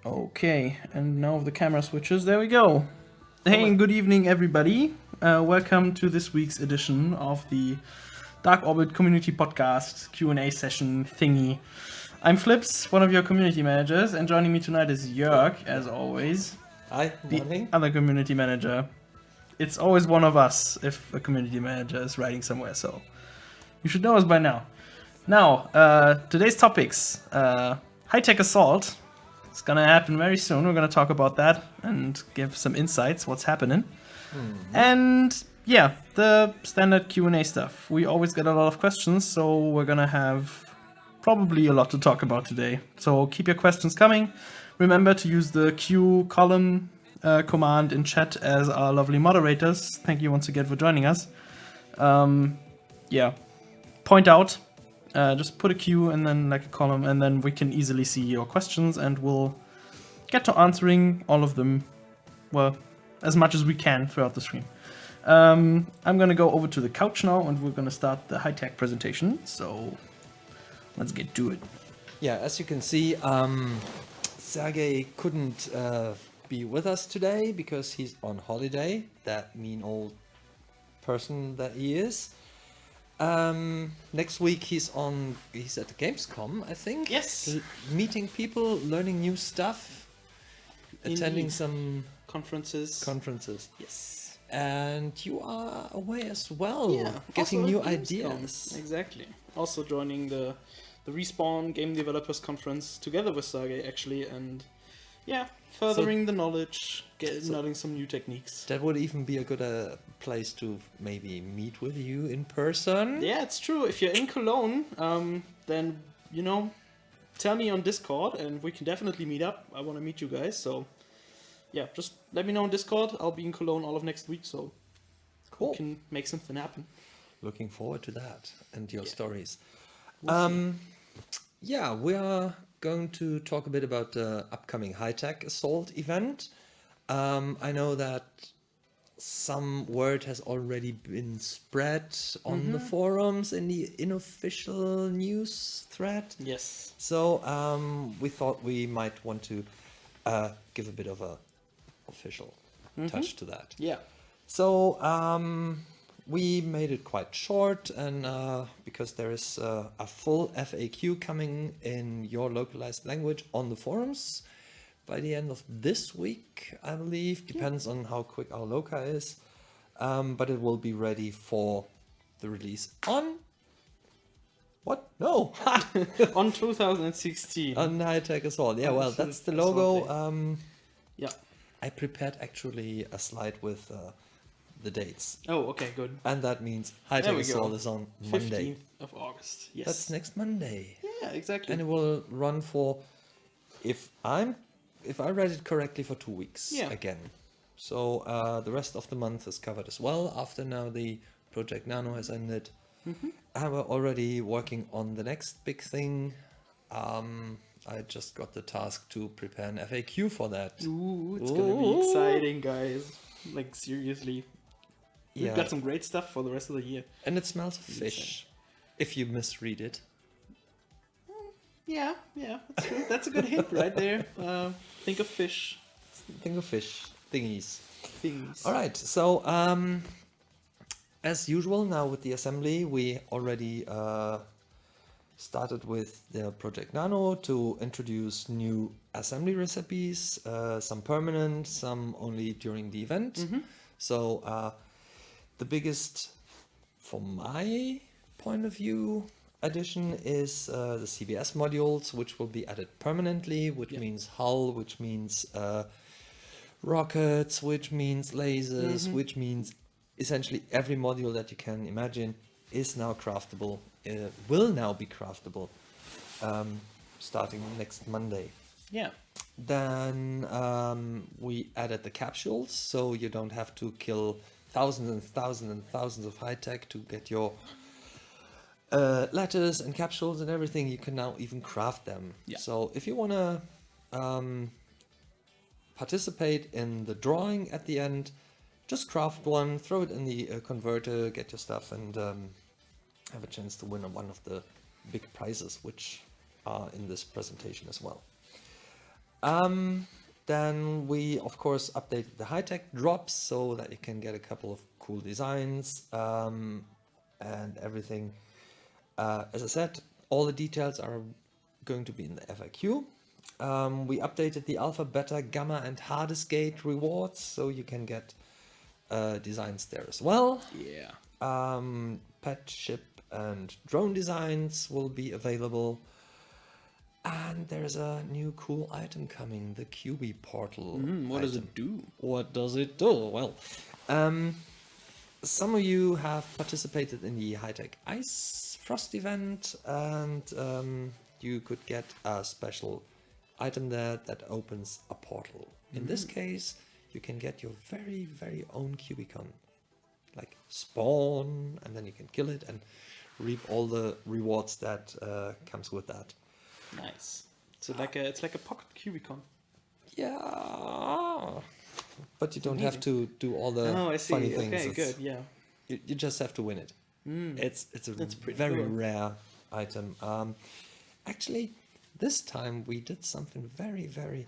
Okay, and now the camera switches. There we go. Hey, and good evening, everybody. Welcome to this week's edition of the DarkOrbit Community Podcast Q&A session thingy. I'm Flips, one of your community managers, and joining me tonight is Jörg, as always, Hi, the morning. other community manager. It's always one of us if a community manager is writing somewhere, so you should know us by now. Now, today's topics. HITAC Assault. It's gonna happen very soon. We're gonna talk about that and give some insights, what's happening. And yeah, the standard Q&A stuff. We always get a lot of questions, so we're gonna have probably a lot to talk about today. So keep your questions coming. Remember to use the Q column command in chat as our lovely moderators. Thank you once again for joining us. Yeah, point out. Just put a Q and then like a column, and then we can easily see your questions, and we'll get to answering all of them, well, as much as we can throughout the stream. I'm gonna go over to the couch now, and we're gonna start the HITAC presentation. So let's get to it. Yeah, as you can see, Sergey couldn't be with us today because he's on holiday. That mean old person that he is. Next week he's at the Gamescom, I think. Yes. Meeting people, learning new stuff, attending Indeed. some Conferences. Yes. And you are away as well, Yeah, getting also new at Gamescom. ideas. Exactly. Also joining the Respawn Game Developers Conference together with Sergey, actually, and yeah, furthering the knowledge, learning some new techniques. That would even be a good place to maybe meet with you in person. Yeah, it's true. If you're in Cologne, then, tell me on Discord, and we can definitely meet up. I want to meet you guys, so yeah, just let me know on Discord. I'll be in Cologne all of next week, so Cool. we can make something happen. Looking forward to that and your stories. We'll Yeah, we are going to talk a bit about the upcoming HITAC Assault event. I know that some word has already been spread on the forums in the unofficial news thread. Yes. So we thought we might want to give a bit of a official touch to that. Yeah. So we made it quite short, and because there is a full FAQ coming in your localized language on the forums by the end of this week, I believe. Depends on how quick our loca is, but it will be ready for the release on what? No, On 2016. on HITAC Assault. Yeah, On well, the that's the Assault logo. Yeah. I prepared actually a slide with the dates. Oh, okay, good. And that means There HITAC we Assault go. is on Monday. 15th of August. Yes. That's next Monday. Yeah, exactly. And it will run for, if I read it correctly, for 2 weeks again. So the rest of the month is covered as well. After now the project Nano has ended. And we're already working on the next big thing. I just got the task to prepare an FAQ for that. Ooh, it's gonna be exciting, guys. Like, seriously. We've Yeah. got some great stuff for the rest of the year. And it smells of fish, if you misread it. Yeah, that's good. That's a good hint right there. Think of fish Think of fish thingies. things. All right, so as usual, now with the assembly, we already started with the Project Nano to introduce new assembly recipes, some permanent, some only during the event. So the biggest, from my point of view, addition is the CBS modules, which will be added permanently, which means hull, which means rockets, which means lasers, which means essentially every module that you can imagine is now craftable, will now be craftable, starting next Monday. Yeah. Then we added the capsules, so you don't have to kill thousands and thousands and thousands of HITAC to get your letters and capsules and everything. You can now even craft them. Yeah. So if you want to participate in the drawing at the end, just craft one, throw it in the converter, get your stuff, and have a chance to win one of the big prizes, which are in this presentation as well. Then we, of course, updated the HITAC drops so that you can get a couple of cool designs and everything. As I said, all the details are going to be in the FAQ. We updated the alpha, beta, gamma, and hardest gate rewards, so you can get designs there as well. Yeah. Pet, ship, and drone designs will be available. And there's a new cool item coming, the QB portal. What does item. it do? What does it do? Well, some of you have participated in the HITAC Ice Frost event, and you could get a special item there that opens a portal. In this case, you can get your very, very own Cubicon. Like spawn, and then you can kill it and reap all the rewards that comes with that. Nice. So it's like a pocket Cubicon. Yeah, but you don't have to do all the Oh, I see. funny things. Okay, good. Yeah. You just have to win it. It's a That's pretty very cool. rare item. Actually, this time we did something very, very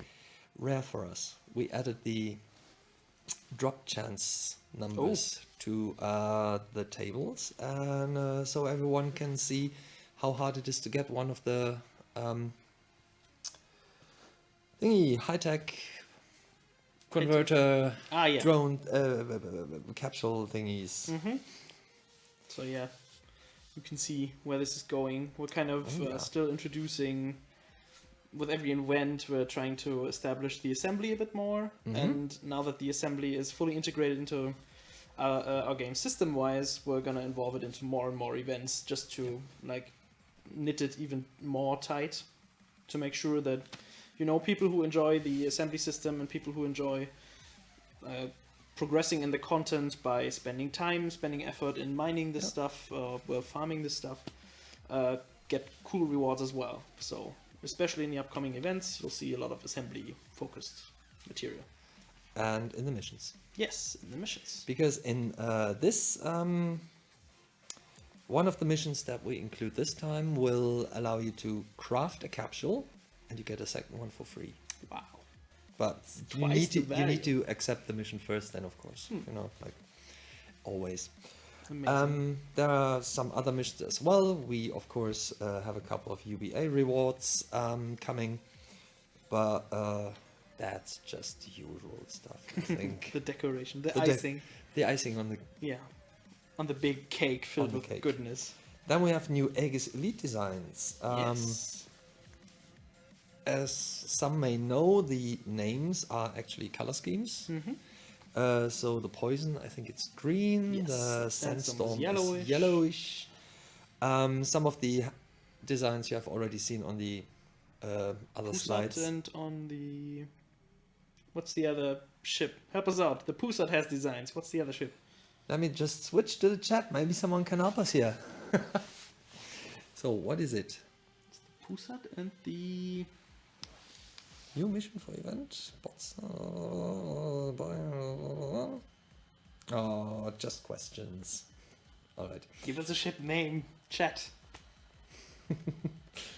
rare for us. We added the drop chance numbers to the tables, and so everyone can see how hard it is to get one of the thingy HITAC converter yeah. drone capsule thingies. So yeah, you can see where this is going. We're kind of Oh, yeah. still introducing, with every event, we're trying to establish the assembly a bit more. And now that the assembly is fully integrated into our game system-wise, we're gonna involve it into more and more events just to like knit it even more tight, to make sure that people who enjoy the assembly system and people who enjoy progressing in the content by spending time, spending effort in mining this stuff, farming this stuff, get cool rewards as well. So especially in the upcoming events, you'll see a lot of assembly focused material. And in the missions. Yes, in the missions. Because in this, one of the missions that we include this time will allow you to craft a capsule, and you get a second one for free. Wow. But you Twice need, the you value. need to accept the mission first, then of course, like always. Amazing. There are some other missions as well. We of course have a couple of UBA rewards coming, but that's just usual stuff, I think. The decoration, the The icing. The icing on the. Yeah. On the big cake filled On the with cake. goodness. Then we have new Aegis Elite designs. Yes. As some may know, the names are actually color schemes. So the poison, I think it's green. Yes, The sandstorm is sandstorm is yellowish. Some of the designs you have already seen on the other Pusat slides. and on the... What's the other ship? Help us out. The Pusat has designs. What's the other ship? Let me just switch to the chat. Maybe someone can help us here. So what is it? Pusat and the... New mission for event. Bots. Oh, just questions. All right. Give us a ship name. Chat.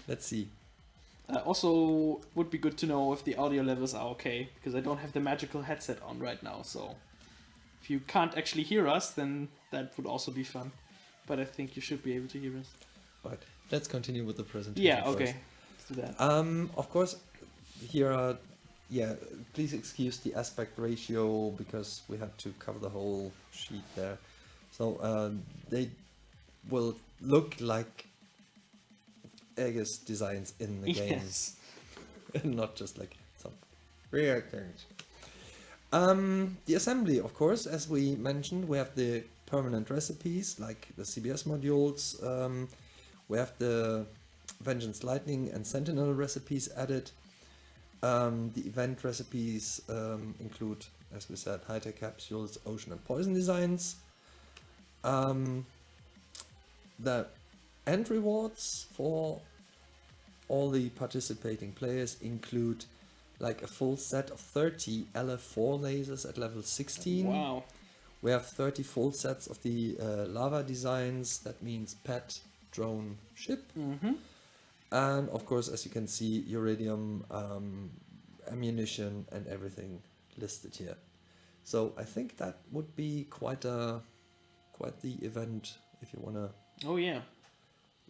Let's see. Also, would be good to know if the audio levels are okay, because I don't have the magical headset on right now, so... If you can't actually hear us, then that would also be fun. But I think you should be able to hear us. All right. Let's continue with the presentation. Yeah, first. okay. Let's do that. Of course, here are, please excuse the aspect ratio because we had to cover the whole sheet there. So they will look like Aegis designs in the game, Yes. and not just like some real things. The assembly, of course, as we mentioned, we have the permanent recipes like the CBS modules. We have the Vengeance Lightning and Sentinel recipes added. The event recipes include, as we said, HITAC capsules, ocean and poison designs. The end rewards for all the participating players include like a full set of 30 LF4 lasers at level 16. Wow. We have 30 full sets of the lava designs. That means pet, drone, ship. Mm-hmm. And of course, as you can see, Iridium ammunition, and everything listed here. So I think that would be quite the event if you want to Oh yeah,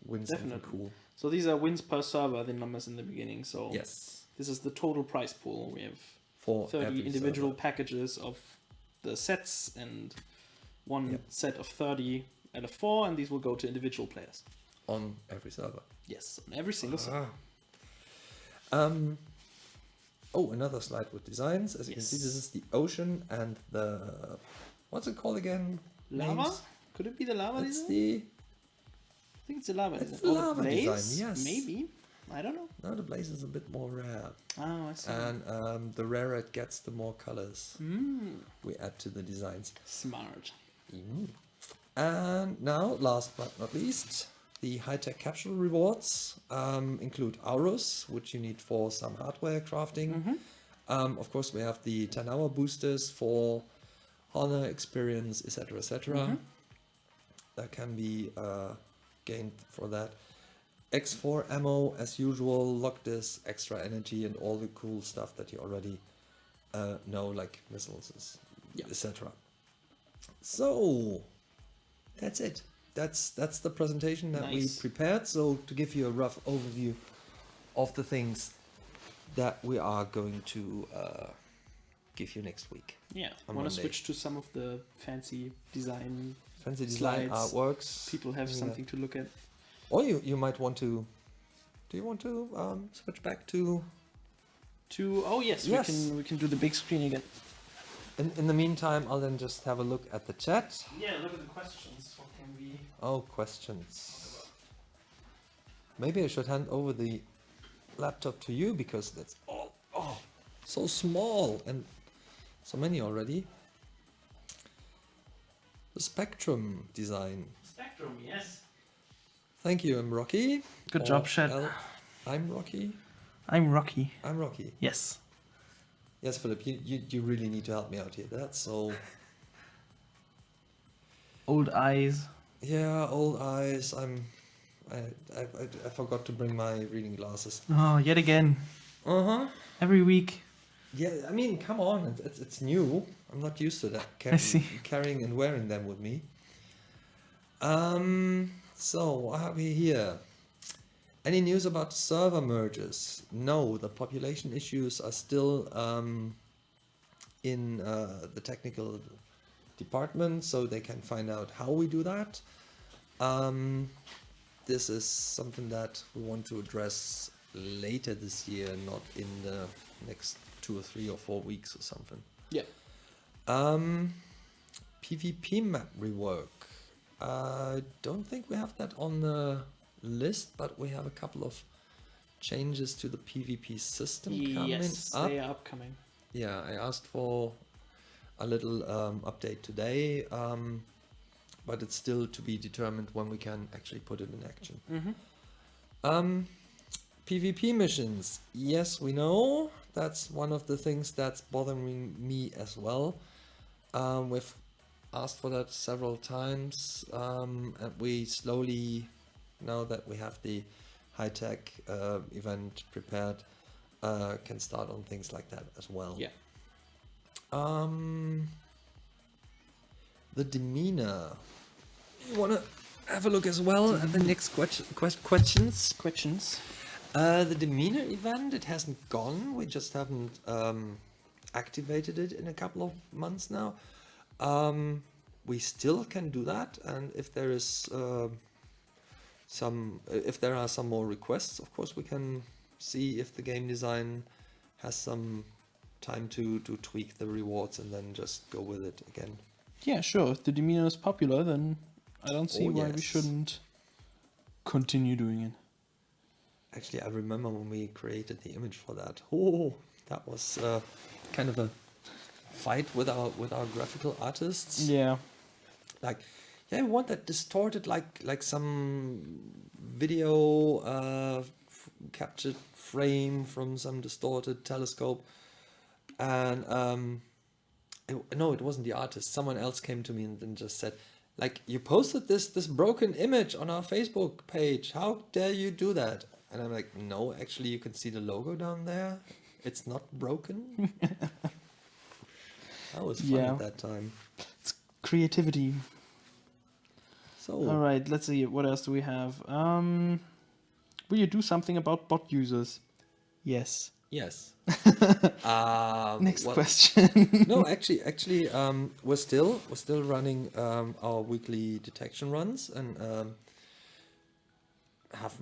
win something definitely. cool. So these are wins per server, the numbers in the beginning. So Yes, this is the total prize pool. We have for 30 every individual server. packages of the sets and one Yep. set of 30 out of 4, and these will go to individual players. On every server. Yes, on every single server. Oh, another slide with designs. As you can see, this Yes. is the ocean and the, what's it called again? Lava? Names? Could it be the lava It's design? the, I think it's the lava it's design. the Or lava blaze? design, yes. Maybe. I don't know. now the blaze is a bit more rare. Oh, I see. And the rarer it gets, the more colors we add to the designs. Smart. And now, last but not least, the high-tech capsule rewards include Aurus, which you need for some hardware crafting. Of course, we have the 10-hour boosters for honor, experience, etc., etc. That can be gained for that. X4 ammo, as usual, lock this, extra energy, and all the cool stuff that you already know, like missiles, etc. So that's it. That's the presentation that we Nice. prepared. So to give you a rough overview of the things that we are going to give you next week. Yeah. On Want to Monday. switch to some of the fancy design? Fancy design Slides. artworks. People have Yeah. something to look at. Or you might want to. Do you want to switch back to? Oh yes, Yes. we can do the big screen again. In the meantime, I'll then just have a look at the chat. Yeah, look at the questions. What can we? Oh, questions. Maybe I should hand over the laptop to you because that's all so small and so many already. The Spectrum design. Spectrum, yes. Thank you, I'm Rocky. Good job, Shed. I'm Rocky. I'm Rocky. I'm Rocky. Yes. Yes, Philip, you really need to help me out here. That's so... Old eyes. Yeah, old eyes. I forgot to bring my reading glasses. Oh, yet again. Uh-huh. Every week. Yeah, I mean, come on, it's new. I'm not used to that, I see. carrying and wearing them with me. So, what have we here? Any news about server merges? No, the population issues are still in the technical department, so they can find out how we do that. This is something that we want to address later this year, not in the next 2 or 3 or 4 weeks or something. Yeah. PvP map rework. I don't think we have that on the list, but we have a couple of changes to the PvP system coming Yes, up. they are upcoming. Yeah, I asked for a little update today, but it's still to be determined when we can actually put it in action. PvP missions. Yes, we know. That's one of the things that's bothering me as well. We've asked for that several times, and we slowly, now that we have the high-tech event prepared, can start on things like that as well. Yeah. The demeanor. You want to have a look as well at the next questions? The demeanor event, it hasn't gone. We just haven't activated it in a couple of months now. We still can do that, and if there is if there are some more requests, of course we can see if the game design has some time to tweak the rewards and then just go with it again. Yeah, sure. If the demeanor is popular, then I don't see why we yes. shouldn't continue doing it. Actually, I remember when we created the image for that. Oh, that was kind of a fight with our graphical artists. Yeah. Like, yeah, we want that distorted, like some video captured frame from some distorted telescope. And no, it wasn't the artist. Someone else came to me and then just said, like, you posted this broken image on our Facebook page. How dare you do that? And I'm like, no, actually, you can see the logo down there. It's not broken. That was fun Yeah. at that time. It's creativity. So All right, let's see. What else do we have? Will you do something about bot users? Yes. yes. Next well, question. no, actually, we're still running our weekly detection runs, and have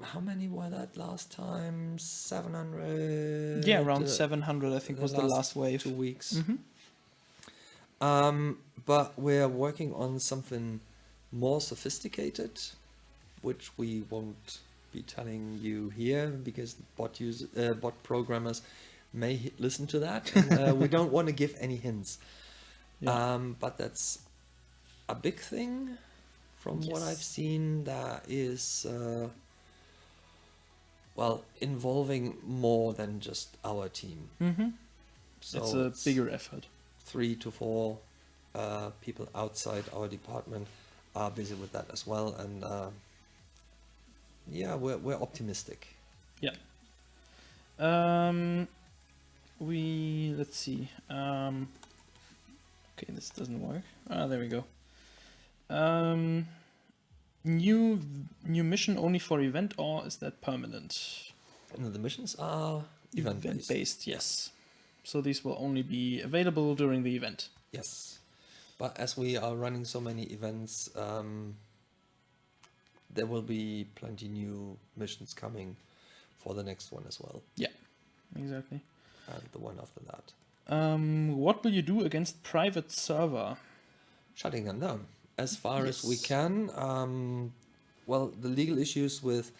how many were that last time? 700. Yeah, around 700, I think, was the last wave. 2 weeks. Mm-hmm. But we're working on something more sophisticated, which we won't be telling you here because bot programmers may listen to that, and we don't want to give any hints. Yeah. But that's a big thing from what Yes. I've seen. That is well, involving more than just our team. Mm-hmm. So It's a bigger effort. 3 to 4 people outside our department are busy with that as well, and yeah, we're optimistic. Yeah. Let's see. Okay, this doesn't work. There we go. New mission only for event, or is that permanent? And the missions are event based. Based, yes. So these will only be available during the event. Yes, but as we are running so many events, there will be plenty new missions coming for the next one as well, Yeah, exactly. and the one after that. What will you do against private server? Shutting them down as far as we Yes. can. Well, the legal issues with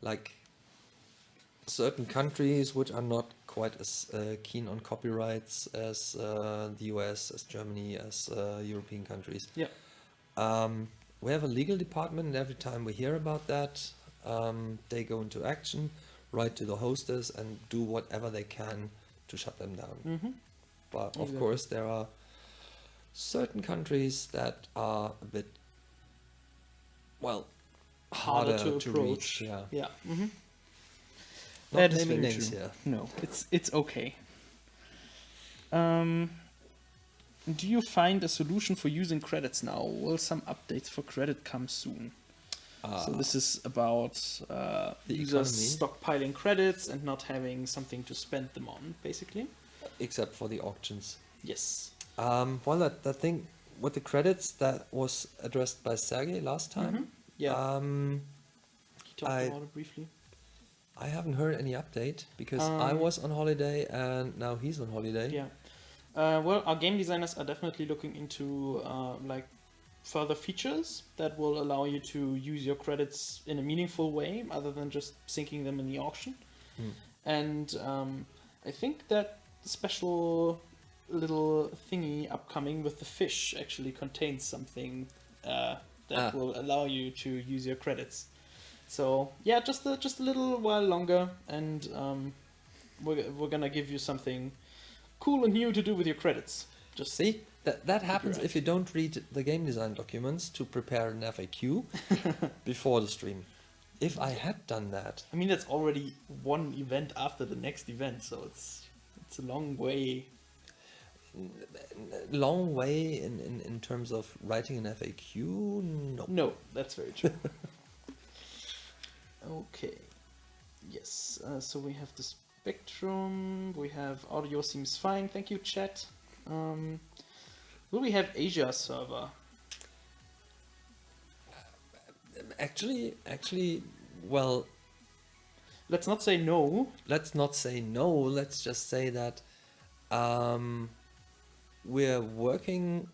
like certain countries which are not quite as keen on copyrights as the US, as Germany, as European countries. Yeah. We have a legal department, and every time we hear about that, they go into action, write to the hostess, and do whatever they can to shut them down. Mm-hmm. But of Exactly. course, there are certain countries that are a bit, well, harder to approach. reach. Yeah. Yeah. Mm-hmm. Not That is naming very names true. here. No, it's okay. Do you find a solution for using credits now? Will some updates for credit come soon? So this is about the users economy. stockpiling credits and not having something to spend them on, basically. Except for the auctions. Yes. Well, that thing with the credits that was addressed by Sergey last time. Yeah. He talked I- about it briefly. I haven't heard any update because I was on holiday and now he's on holiday. Yeah. Well, our game designers are definitely looking into like further features that will allow you to use your credits in a meaningful way other than just sinking them in the auction. And I think that special little thingy upcoming with the fish actually contains something that will allow you to use your credits. So yeah, just a little while longer, and we're gonna give you something cool and new to do with your credits. Just See, that happens right. if you don't read the game design documents to prepare an FAQ before the stream. If I had done that, I mean, that's already one event after the next event, so it's a long way. long way in terms of writing an FAQ, no. No, that's very true. Okay. Yes. So we have the spectrum. We have audio seems fine. Thank you, chat. Will we have Asia server? Actually, well, Let's not say no. let's not say no. Let's just say that we're working.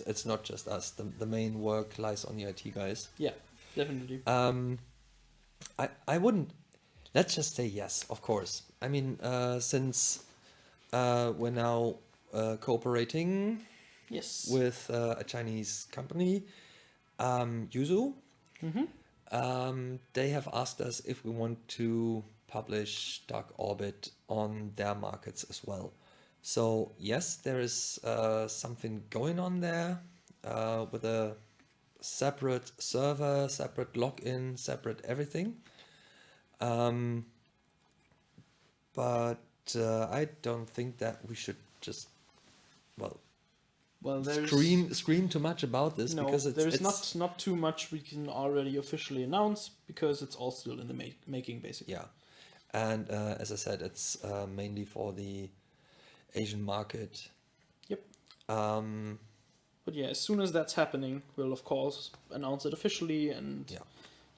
It's not just us. The main work lies on the IT guys. Yeah, definitely. I wouldn't. Let's just say yes, of course. I mean, since we're now cooperating Yes. with a Chinese company, Yuzu, they have asked us if we want to publish DarkOrbit on their markets as well. So yes, there is something going on there with a separate server, separate login, separate everything. But I don't think that we should just, well, Well, there's scream too much about this, no, because there's it's not too much we can already officially announce because it's all still in the making, basically. yeah. And as I said, it's mainly for the Asian market. Yep. Um, But yeah, as soon as that's happening, we'll of course announce it officially and yeah.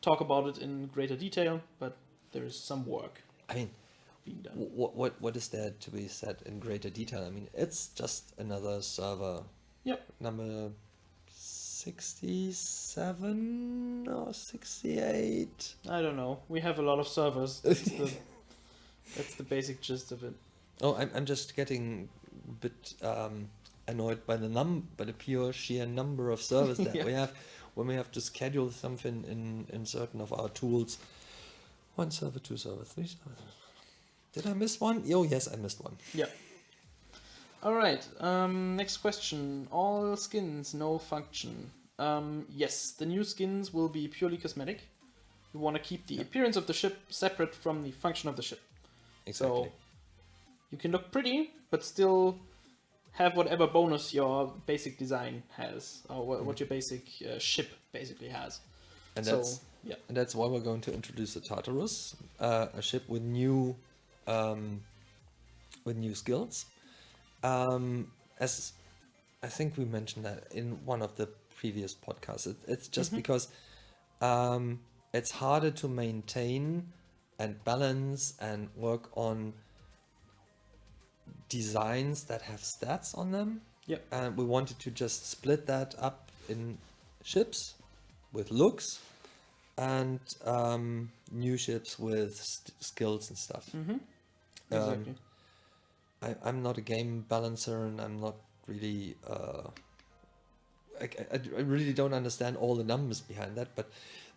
talk about it in greater detail. But there is some work I mean, being done. what is there to be said in greater detail? I mean, it's just another server. Yep. Number 67 or 68. I don't know. We have a lot of servers. That's the basic gist of it. Oh, I'm just getting a bit annoyed by the pure sheer number of servers that Yeah. we have when we have to schedule something in certain of our tools. 1 server, 2 servers, 3 servers. Did I miss one? Oh yes, I missed one. Yeah. All right. Next question. All skins, no function. Yes, the new skins will be purely cosmetic. We want to keep the appearance of the ship separate from the function of the ship. Exactly. So you can look pretty, but still have whatever bonus your basic design has, or what your basic ship basically has. And So, that's yeah. and that's why we're going to introduce the Tartarus, a ship with new skills. As I think we mentioned that in one of the previous podcasts, it's just because it's harder to maintain and balance and work on designs that have stats on them. Yep. And we wanted to just split that up in ships with looks and new ships with skills and stuff. Exactly. I'm not a game balancer, and I'm not really. I really don't understand all the numbers behind that, but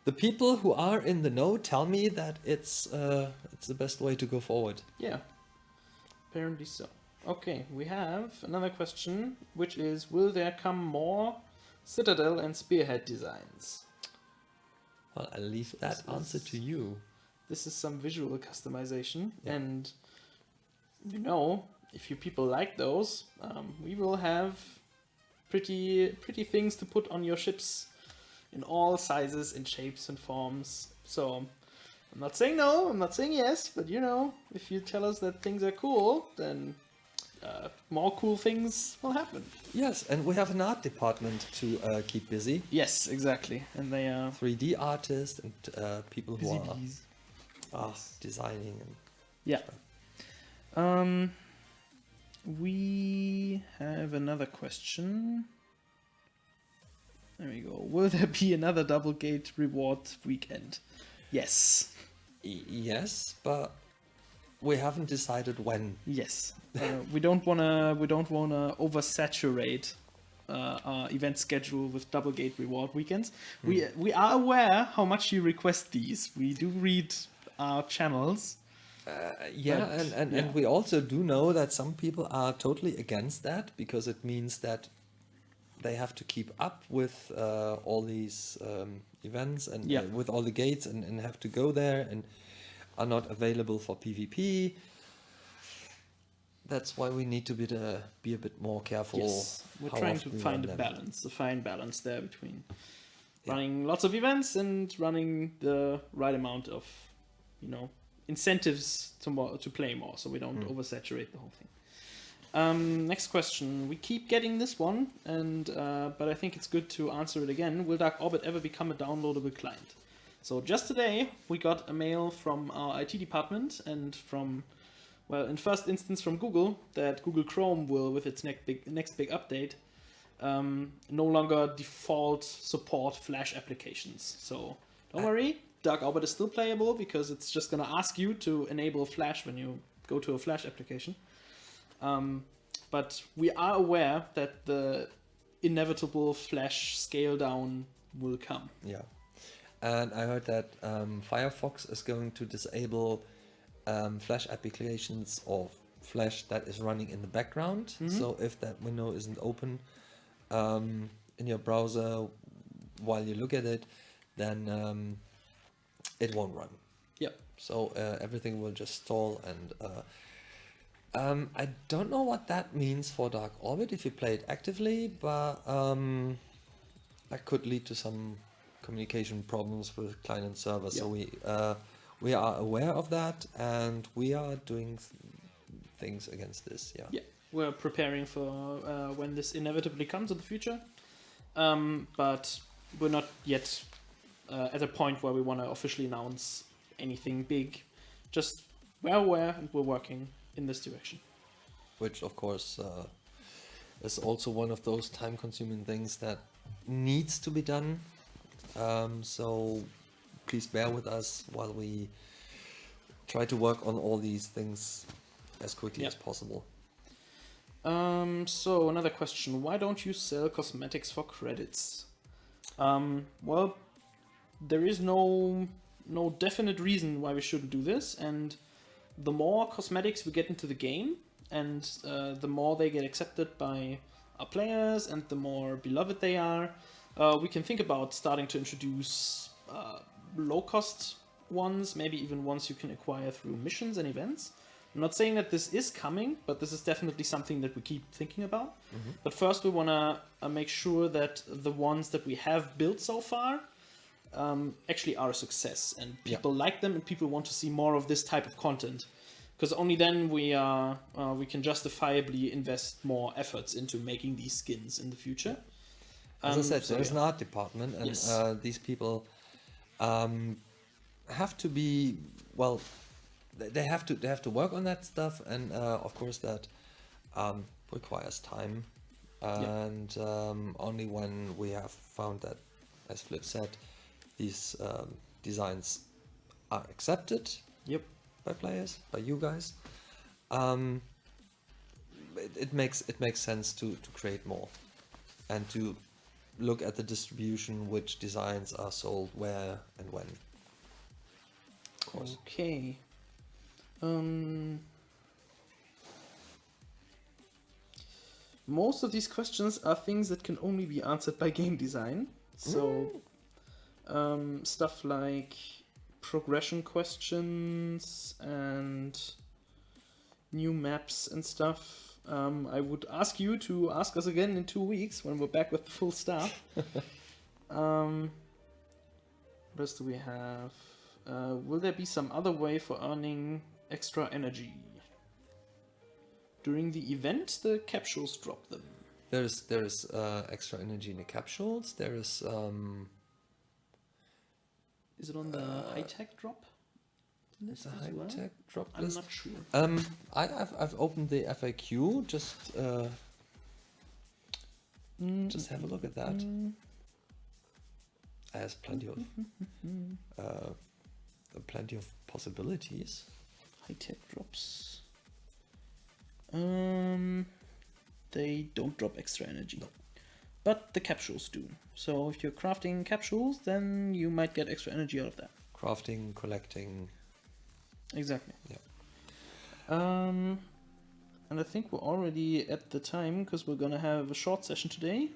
the people who are in the know tell me that it's the best way to go forward. Yeah. Apparently so. Okay, we have another question, which is, will there come more Citadel and Spearhead designs? Well, I'll leave that answer to you. This is some visual customization, and you know, if you people like those, we will have pretty things to put on your ships in all sizes and shapes and forms. So I'm not saying no, I'm not saying yes, but you know, if you tell us that things are cool, then more cool things will happen. Yes, and we have an art department to keep busy. Yes, exactly, and they are 3D artists and people who busy are bees. designing. And Yeah. We have another question. There we go. Will there be another Double Gate reward weekend? Yes. Yes, but we haven't decided when. Yes. We don't wanna oversaturate our event schedule with Double Gate reward weekends. We are aware how much you request these. We do read our channels. And we also do know that some people are totally against that, because it means that they have to keep up with all these events and with all the gates and have to go there and are not available for PvP. That's why we need to be a bit more careful. Yes, we're trying to find a fine balance there between running lots of events and running the right amount of, incentives to play more, so we don't oversaturate the whole thing. Next question. We keep getting this one, and but I think it's good to answer it again. Will DarkOrbit ever become a downloadable client? So just today we got a mail from our IT department and from, well, in first instance from Google, that Google Chrome will, with its next big update, no longer default support Flash applications. So don't worry, DarkOrbit is still playable, because it's just going to ask you to enable Flash when you go to a Flash application. But we are aware that the inevitable Flash scale down will come. Yeah. And I heard that Firefox is going to disable Flash applications or Flash that is running in the background. So if that window isn't open in your browser while you look at it, then it won't run. Yep. So everything will just stall, and I don't know what that means for DarkOrbit if you play it actively, but that could lead to some communication problems with client and server. So we are aware of that, and we are doing things against this. Yeah. Yeah, we're preparing for when this inevitably comes in the future, but we're not yet at a point where we want to officially announce anything big. Just we're aware and we're working in this direction. Which, of course, is also one of those time-consuming things that needs to be done. So please bear with us while we try to work on all these things as quickly as possible. So another question: why don't you sell cosmetics for credits? Well, there is no definite reason why we shouldn't do this, and the more cosmetics we get into the game, and the more they get accepted by our players, and the more beloved they are, we can think about starting to introduce low-cost ones, maybe even ones you can acquire through missions and events. I'm not saying that this is coming, but this is definitely something that we keep thinking about. But first we want to make sure that the ones that we have built so far actually are a success, and people like them, and people want to see more of this type of content. Because only then we can justifiably invest more efforts into making these skins in the future. As I said, there's an art department, and these people have to be, well, they have to work on that stuff, and of course that requires time. And only when we have found that, as Flip said, these designs are accepted by players, by you guys, it makes sense to create more and to look at the distribution, which designs are sold where and when. Of course. Okay. Most of these questions are things that can only be answered by game design. So stuff like progression questions and new maps and stuff. I would ask you to ask us again in 2 weeks when we're back with the full staff. What else do we have? Will there be some other way for earning extra energy? During the event, the capsules drop them. There is extra energy in the capsules. There is. Is it on the HITAC drop? It's a HITAC drop I'm list. not sure. I've opened the FAQ. Just have a look at that. It has plenty of possibilities. HITAC drops. They don't drop extra energy. No. But the capsules do. So if you're crafting capsules, then you might get extra energy out of that. Crafting, collecting. Exactly. Yeah. And I think we're already at the time, because we're gonna have a short session today.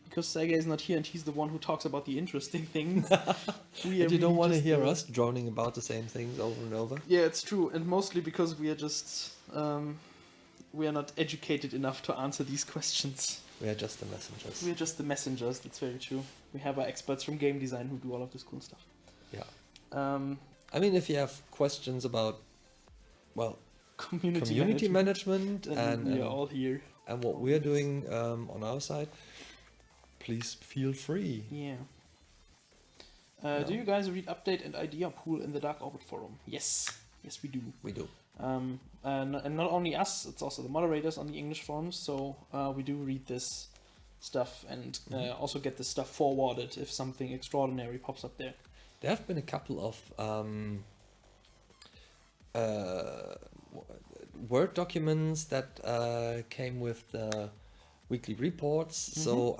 Because Sergey is not here and he's the one who talks about the interesting things. You don't want to hear us droning about the same things over and over? Yeah, it's true. And mostly because we are just... we are not educated enough to answer these questions. We are just the messengers. We are just the messengers, that's very true. We have our experts from game design who do all of this cool stuff. Yeah. I mean, if you have questions about, well, community management and we are all here. And what we're doing on our side, please feel free. Yeah. Do you guys read update and idea pool in the DarkOrbit forum? Yes. Yes, we do. We do. And not only us, it's also the moderators on the English forums, so we do read this stuff and also get this stuff forwarded if something extraordinary pops up there. There have been a couple of Word documents that came with the weekly reports, so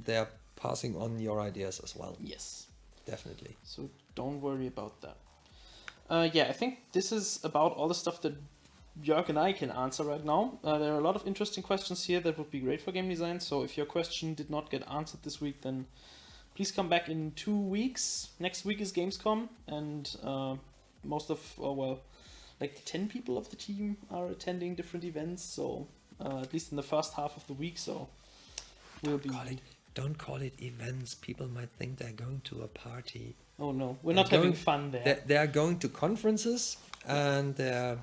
they're passing on your ideas as well. Yes. Definitely. So don't worry about that. Yeah, I think this is about all the stuff that Jörg and I can answer right now. There are a lot of interesting questions here that would be great for game design, so if your question did not get answered this week, then please come back in 2 weeks. Next week is Gamescom, and like 10 people of the team are attending different events. So at least in the first half of the week. So we'll be. Don't call it events. People might think they're going to a party. Oh no, we're not having fun there. They are going to conferences and they're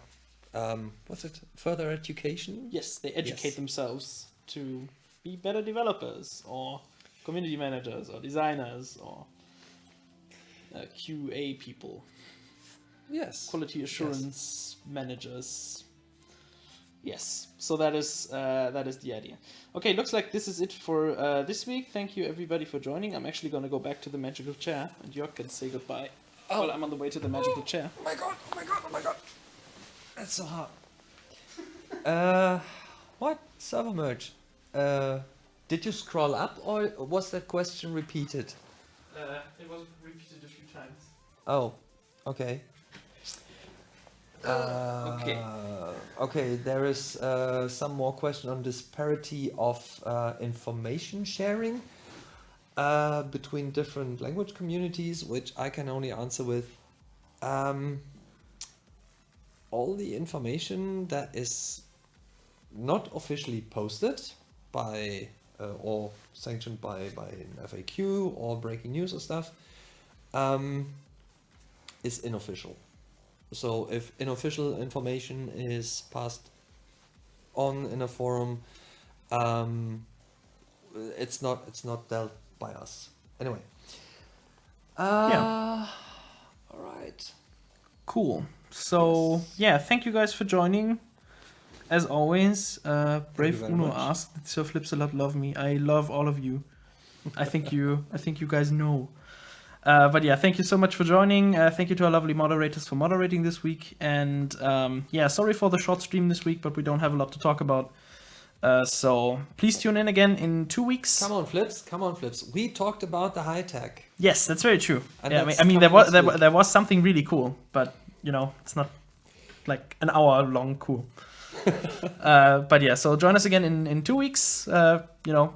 further education. Yes, they educate themselves to be better developers or community managers or designers or QA people. Yes. Quality assurance managers. Yes, so that is the idea. Okay, looks like this is it for this week. Thank you everybody for joining. I'm actually going to go back to the magical chair and Jörg can say goodbye. While I'm on the way to the magical chair. Oh my god. That's so hard. What? Server merge. Did you scroll up or was that question repeated? It was repeated a few times. Oh, okay. Okay, there is some more question on disparity of information sharing between different language communities, which I can only answer with all the information that is not officially posted by or sanctioned by an FAQ or breaking news or stuff is unofficial. So if unofficial information is passed on in a forum, it's not dealt by us. Anyway. All right. Cool. So yeah, thank you guys for joining. As always, Brave Uno asked, "Did Sir Flips a lot love me?" I love all of you. I think you guys know. But yeah, thank you so much for joining. Thank you to our lovely moderators for moderating this week. And yeah, sorry for the short stream this week, but we don't have a lot to talk about. So please tune in again in 2 weeks. Come on, Flips. We talked about the HITAC. Yes, that's very true. And yeah, I mean there was something really cool, but it's not like an hour long cool. But yeah, so join us again in 2 weeks.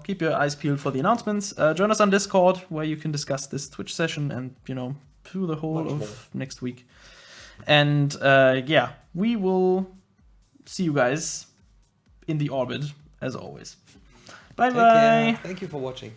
Keep your eyes peeled for the announcements. Join us on Discord where you can discuss this Twitch session and through the whole of next week. And yeah, we will see you guys in the orbit as always. Bye bye. Thank you for watching.